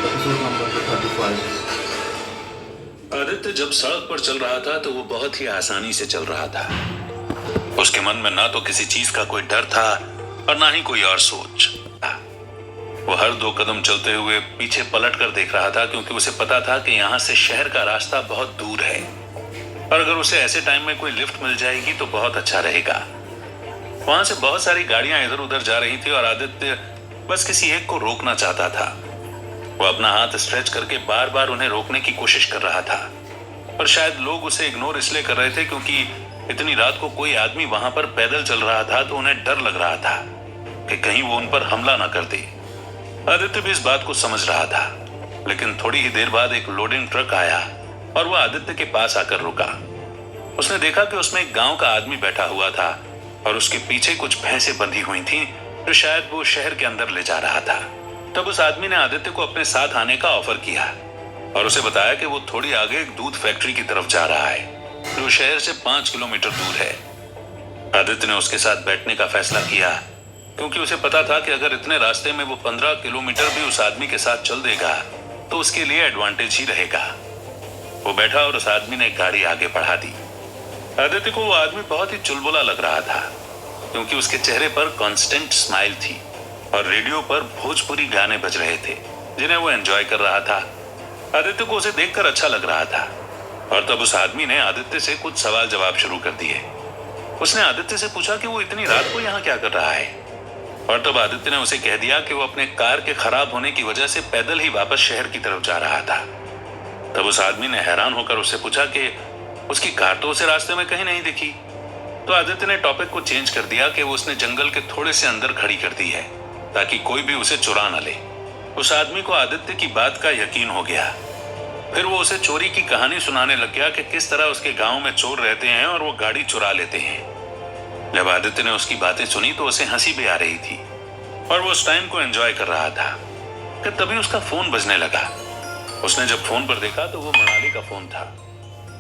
Episode number 35। Aditya जब सड़क पर चल रहा था तो वो बहुत ही आसानी से चल रहा था। उसके मन में ना तो किसी चीज का कोई डर था और ना ही कोई और सोच। वो हर 2 कदम चलते हुए पीछे पलट कर देख रहा था, क्योंकि उसे पता था कि यहाँ से शहर का रास्ता बहुत दूर है और अगर उसे ऐसे टाइम में कोई लिफ्ट मिल जाएगी तो बहुत अच्छा रहेगा। वहां से बहुत सारी गाड़ियां इधर उधर जा रही थी और आदित्य बस किसी एक को रोकना चाहता था। वो अपना हाथ स्ट्रेच करके बार बार उन्हें रोकने की कोशिश कर रहा था, पर शायद लोग उसे इग्नोर इसलिए कर रहे थे क्योंकि इतनी रात को कोई आदमी वहां पर पैदल चल रहा था, तो उन्हें डर लग रहा था कि कहीं वो उन पर हमला ना कर दे। आदित्य भी इस बात को समझ रहा था, लेकिन थोड़ी ही देर बाद एक लोडिंग ट्रक आया और वह आदित्य के पास आकर रुका। उसने देखा कि उसमें एक गांव का आदमी बैठा हुआ था और उसके पीछे कुछ भैंसें बंधी हुई थीं, जो शायद वो शहर के अंदर ले जा रहा था। तब उस आदमी ने आदित्य को अपने साथ आने का ऑफर किया और उसे बताया कि वो थोड़ी आगे एक दूध फैक्ट्री की तरफ जा रहा है, जो शहर से 5 किलोमीटर दूर है। आदित्य ने उसके साथ बैठने का फैसला किया, क्योंकि उसे पता था कि अगर इतने रास्ते में वो 15 किलोमीटर भी उस आदमी के साथ चल देगा तो उसके लिए एडवांटेज ही रहेगा। वो बैठा और उस आदमी ने गाड़ी आगे बढ़ा दी। आदित्य को वो आदमी बहुत ही चुलबुला लग रहा था, क्योंकि उसके चेहरे पर कांस्टेंट स्माइल थी और रेडियो पर भोजपुरी गाने बज रहे थे, जिन्हें वो एंजॉय कर रहा था। आदित्य को उसे देखकर अच्छा लग रहा था और तब उस आदमी ने आदित्य से कुछ सवाल जवाब शुरू कर दिए। उसने आदित्य से पूछा कि वो इतनी रात को यहाँ क्या कर रहा है, और तब आदित्य ने उसे कह दिया कि वो अपने कार के खराब होने की वजह से पैदल ही वापस शहर की तरफ जा रहा था। तब उस आदमी ने हैरान होकर उससे पूछा कि उसकी कार तो उसे रास्ते में कहीं नहीं दिखी। तो आदित्य ने टॉपिक को चेंज कर दिया कि वो उसने जंगल के थोड़े से अंदर खड़ी कर दी है, ताकि कोई भी उसे चुरा न ले। उस आदमी को आदित्य की बात का यकीन हो गया। फिर वो उसे चोरी की कहानी सुनाने लग गया कि किस तरह उसके गांव में चोर रहते हैं और वो गाड़ी चुरा लेते हैं। जब आदित्य ने उसकी बातें सुनी तो उसे हंसी भी आ रही थी और वो उस टाइम को एंजॉय कर रहा था कि तभी उसका फोन बजने लगा। उसने जब फोन पर देखा तो वो मृणाली का फोन था।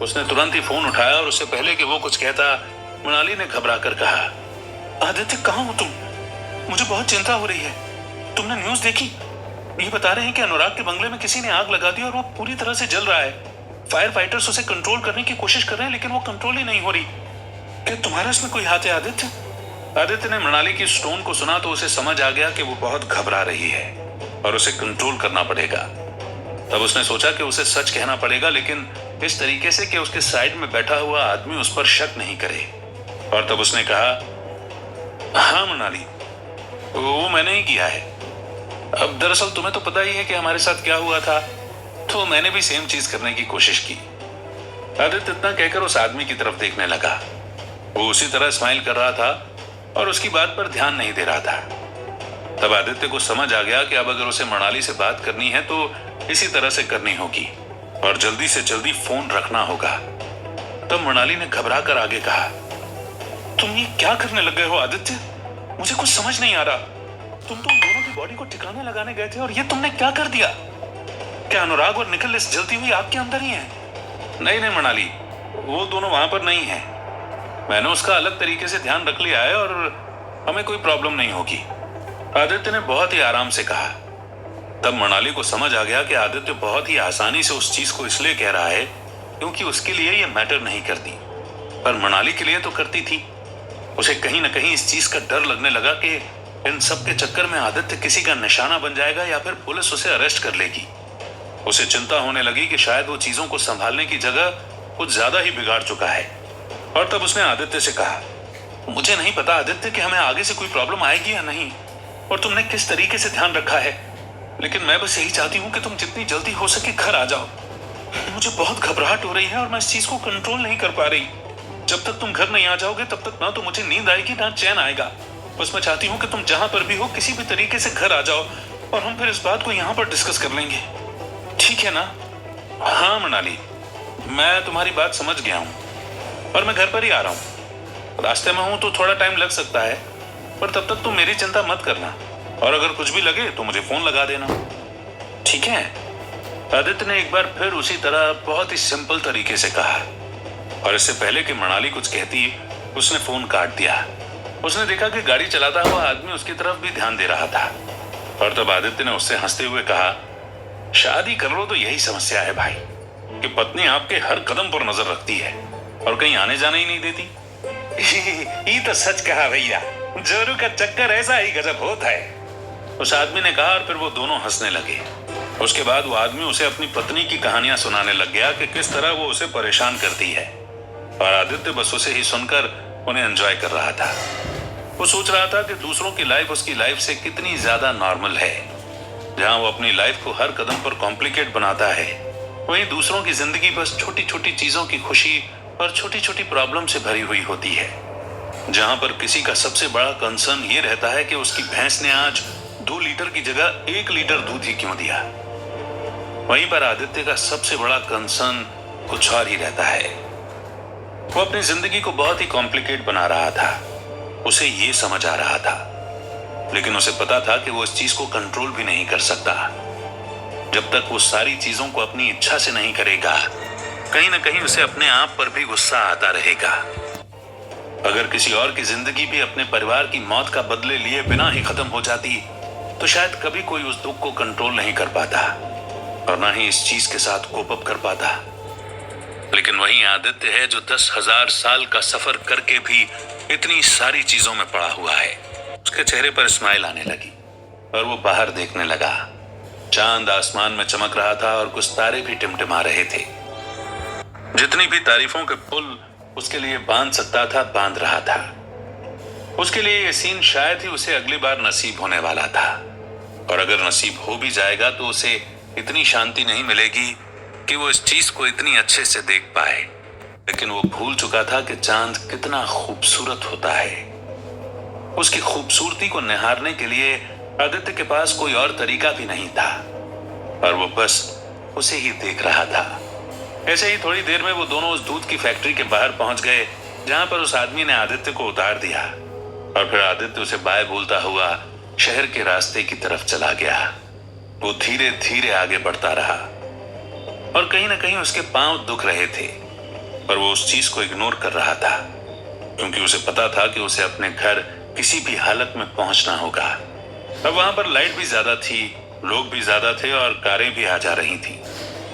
उसने तुरंत ही फोन उठाया और उससे पहले कि वो कुछ कहता, मृणाली ने घबरा कर कहा, आदित्य कहाँ हो तुम? मुझे बहुत चिंता हो रही है। तुमने न्यूज देखी? ये बता रहे हैं कि अनुराग के बंगले में किसी ने आग लगा दी और वो पूरी तरह से जल रहा है। फायर फाइटर्स उसे कंट्रोल करने की कोशिश कर रहे हैं, लेकिन वो कंट्रोल ही नहीं हो रही। क्या तुम्हारा इसमें कोई हाथ है आदित्य? आदित्य ने मृणाली की इस टोन को सुना तो उसे समझ आ गया कि वो बहुत घबरा रही है और उसे कंट्रोल करना पड़ेगा। तब उसने सोचा कि उसे सच कहना पड़ेगा, लेकिन इस तरीके से कि उसके साइड में बैठा हुआ आदमी उस पर शक नहीं करे। और तब उसने कहा, हाँ मृणाली, वो मैंने ही किया है। अब दरअसल तुम्हें तो पता ही है कि हमारे साथ क्या हुआ था, तो मैंने भी सेम चीज करने की कोशिश की। आदित्य इतना कहकर उस आदमी की तरफ देखने लगा। वो उसी तरह स्माइल कर रहा था और उसकी बात पर ध्यान नहीं दे रहा था। तब आदित्य को समझ आ गया कि अब अगर उसे मृणाली से बात करनी है तो इसी तरह से करनी होगी और जल्दी से जल्दी फोन रखना होगा। तब मृणाली ने घबरा कर आगे कहा, तुम ये क्या करने लग गए हो आदित्य? मुझे कुछ समझ नहीं आ रहा। तुम तो उन दोनों की बॉडी को ठिकाने लगाने गए थे और ये तुमने क्या कर दिया? क्या अनुराग और निखिल इस जलती हुई आग के अंदर ही हैं? नहीं नहीं मृणाली, वो दोनों वहां पर नहीं है। मैंने उसका अलग तरीके से ध्यान रख लिया है और हमें कोई प्रॉब्लम नहीं होगी, आदित्य ने बहुत ही आराम से कहा। तब मृणाली को समझ आ गया कि आदित्य बहुत ही आसानी से उस चीज को इसलिए कह रहा है क्योंकि उसके लिए यह मैटर नहीं करती, पर मृणाली के लिए तो करती थी। उसे कहीं ना कहीं इस चीज का डर लगने लगा कि इन सब के चक्कर में आदित्य किसी का निशाना बन जाएगा या फिर पुलिस उसे अरेस्ट कर लेगी। उसे चिंता होने लगी कि शायद वो चीजों को संभालने की जगह कुछ ज्यादा ही बिगाड़ चुका है। और तब उसने आदित्य से कहा, मुझे नहीं पता आदित्य कि हमें आगे से कोई प्रॉब्लम आएगी या नहीं, और तुमने किस तरीके से ध्यान रखा है, लेकिन मैं बस यही चाहती हूँ कि तुम जितनी जल्दी हो सके घर आ जाओ। मुझे बहुत घबराहट हो रही है और मैं इस चीज को कंट्रोल नहीं कर पा रही। जब तक तुम घर नहीं आ जाओगे तब तक ना तो मुझे नींद आएगी ना चैन आएगा। बस मैं चाहती हूँ कि तुम जहां पर भी हो किसी भी तरीके से घर आ जाओ और हम फिर इस बात को यहाँ पर डिस्कस कर लेंगे, ठीक है ना? हाँ मृणाली, मैं तुम्हारी बात समझ गया हूँ और मैं घर पर ही आ रहा हूँ। रास्ते में हूँ तो थोड़ा टाइम लग सकता है, पर तब तक तुम मेरी चिंता मत करना और अगर कुछ भी लगे तो मुझे फोन लगा देना, ठीक है? आदित्य ने एक बार फिर उसी तरह बहुत ही सिंपल तरीके से कहा और इससे पहले कि मृणाली कुछ कहती उसने फोन काट दिया। उसने देखा कि गाड़ी चलाता हुआ आदमी उसकी तरफ भी ध्यान दे रहा था और तब आदित्य ने उससे हंसते हुए कहा, शादी कर लो तो यही समस्या है भाई कि पत्नी आपके हर कदम पर नजर रखती है और कहीं आने जाने ही नहीं देती। ये तो सच कहा भैया, जोरू का चक्कर ऐसा ही गजब होता है, उस आदमी ने कहा। और फिर वो दोनों हंसने लगे। उसके बाद वो आदमी उसे अपनी पत्नी की कहानियां सुनाने लग गया कि किस तरह वो उसे परेशान करती है, और आदित्य बस उसे ही सुनकर उन्हें एंजॉय कर रहा था। वो सोच रहा था कि दूसरों की लाइफ उसकी लाइफ से कितनी ज्यादा नॉर्मल है। जहां वो अपनी लाइफ को हर कदम पर कॉम्प्लिकेट बनाता है, वहीं दूसरों की जिंदगी बस छोटी छोटी चीजों की खुशी और छोटी छोटी प्रॉब्लम से भरी हुई होती है। जहां पर किसी का सबसे बड़ा कंसर्न ये रहता है कि उसकी भैंस ने आज 2 लीटर की जगह 1 लीटर दूध ही क्यों दिया। वहीं पर आदित्य का सबसे बड़ा कंसर्न कुछ और ही रहता है। वो अपनी जिंदगी को बहुत ही कॉम्प्लिकेट बना रहा था, उसे ये समझ आ रहा था, लेकिन उसे पता था कि वो इस चीज को कंट्रोल भी नहीं कर सकता। जब तक वो सारी चीजों को अपनी इच्छा से नहीं करेगा, कहीं ना कहीं उसे अपने आप पर भी गुस्सा आता रहेगा। अगर किसी और की जिंदगी भी अपने परिवार की मौत का बदले लिए बिना ही खत्म हो जाती, तो शायद कभी कोई उस दुख को कंट्रोल नहीं कर पाता और ना ही इस चीज के साथ कोप अप कर पाता। लेकिन वही आदित्य है जो 10,000 साल का सफर करके भी इतनी सारी चीजों में पड़ा हुआ है। उसके चेहरे पर स्माइल आने लगी और वो बाहर देखने लगा। चांद आसमान में चमक रहा था और कुछ तारे भी टिमटिमा रहे थे। जितनी भी तारीफों के पुल उसके लिए बांध सकता था, बांध रहा था। उसके लिए यह सीन शायद ही उसे अगली बार नसीब होने वाला था, और अगर नसीब हो भी जाएगा तो उसे इतनी शांति नहीं मिलेगी कि वो इस चीज को इतनी अच्छे से देख पाए। लेकिन वो भूल चुका था कि चांद कितना खूबसूरत होता है। उसकी खूबसूरती को निहारने के लिए आदित्य के पास कोई और तरीका भी नहीं था, और वो बस उसे ही देख रहा था। ऐसे ही थोड़ी देर में वो दोनों उस दूध की फैक्ट्री के बाहर पहुंच गए, जहां पर उस आदमी ने आदित्य को उतार दिया, और फिर आदित्य उसे बाय बोलता हुआ शहर के रास्ते की तरफ चला गया। वो धीरे धीरे आगे बढ़ता रहा और कहीं ना कहीं उसके पांव दुख रहे थे, पर वो उस चीज को इग्नोर कर रहा था, क्योंकि उसे पता था कि उसे अपने घर किसी भी हालत में पहुंचना होगा। अब वहां पर लाइट भी ज्यादा थी, लोग भी ज्यादा थे और कारें भी आ जा रही थी,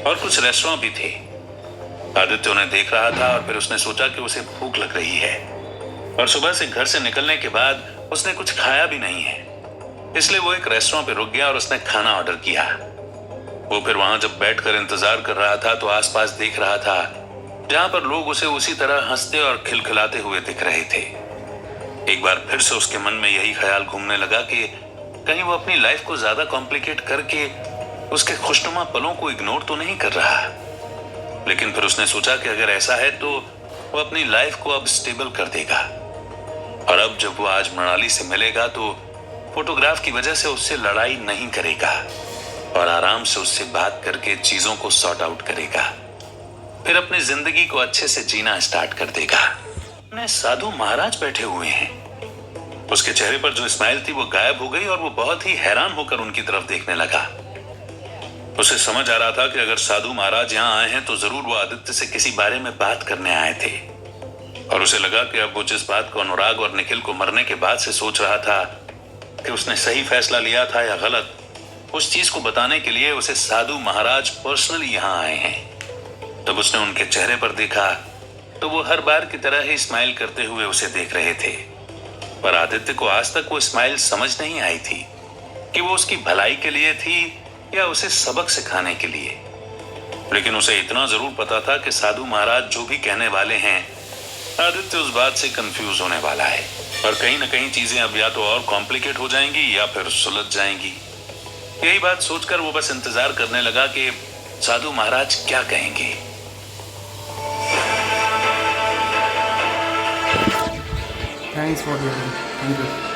और कुछ रेस्टोरेंट भी थे। आदित्य उन्हें देख रहा था और फिर उसने सोचा कि उसे भूख लग रही है, और सुबह से घर से निकलने के बाद उसने कुछ खाया भी नहीं है। इसलिए वो एक रेस्टोरेंट पे रुक गया और उसने खाना ऑर्डर किया। वो फिर वहां जब बैठकर इंतजार कर रहा था तो आसपास देख रहा था, जहां पर लोग उसे उसी तरह हंसते और खिलखिलाते हुए दिख रहे थे। एक बार फिर से उसके मन में यही ख्याल घूमने लगा कि कहीं वो अपनी लाइफ को ज्यादा कॉम्प्लिकेट करके उसके खुशनुमा पलों को इग्नोर तो नहीं कर रहा। लेकिन फिर उसने सोचा कि अगर ऐसा है तो वो अपनी लाइफ को अब स्टेबल कर देगा, और अब जब वो आज मनाली से मिलेगा तो फोटोग्राफ की वजह से उससे लड़ाई नहीं करेगा और आराम से उससे बात करके चीजों को सॉर्ट आउट करेगा। फिर अपनी जिंदगी को अच्छे से जीना स्टार्ट कर देगा। साधु महाराज बैठे हुए हैं। उसके चेहरे पर जो स्माइल थी वो गायब हो गई और वो बहुत ही हैरान होकर उनकी तरफ देखने लगा। उसे समझ आ रहा था कि अगर साधु महाराज यहाँ आए हैं तो जरूर वो आदित्य से किसी बारे में बात करने आए थे, और उसे लगा कि अब वो जिस बात को अनुराग और निखिल को मरने के बाद से सोच रहा था कि उसने सही फैसला लिया था या गलत, उस चीज को बताने के लिए उसे साधु महाराज पर्सनली यहाँ आए हैं। तब उसने उनके चेहरे पर देखा तो वो हर बार की तरह ही स्माइल करते हुए उसे देख रहे थे, पर आदित्य को आज तक वो स्माइल समझ नहीं आई थी कि वो उसकी भलाई के लिए थी या उसे सबक सिखाने के लिए। लेकिन उसे इतना जरूर पता था कि साधु महाराज जो भी कहने वाले हैं, आदित्य उस बात से कंफ्यूज होने वाला है, और कहीं ना कहीं चीजें अब या तो और कॉम्प्लिकेट हो जाएंगी या फिर सुलझ जाएंगी। यही बात सोचकर वो बस इंतजार करने लगा कि साधु महाराज क्या कहेंगे। Thanks for listening. Thank you.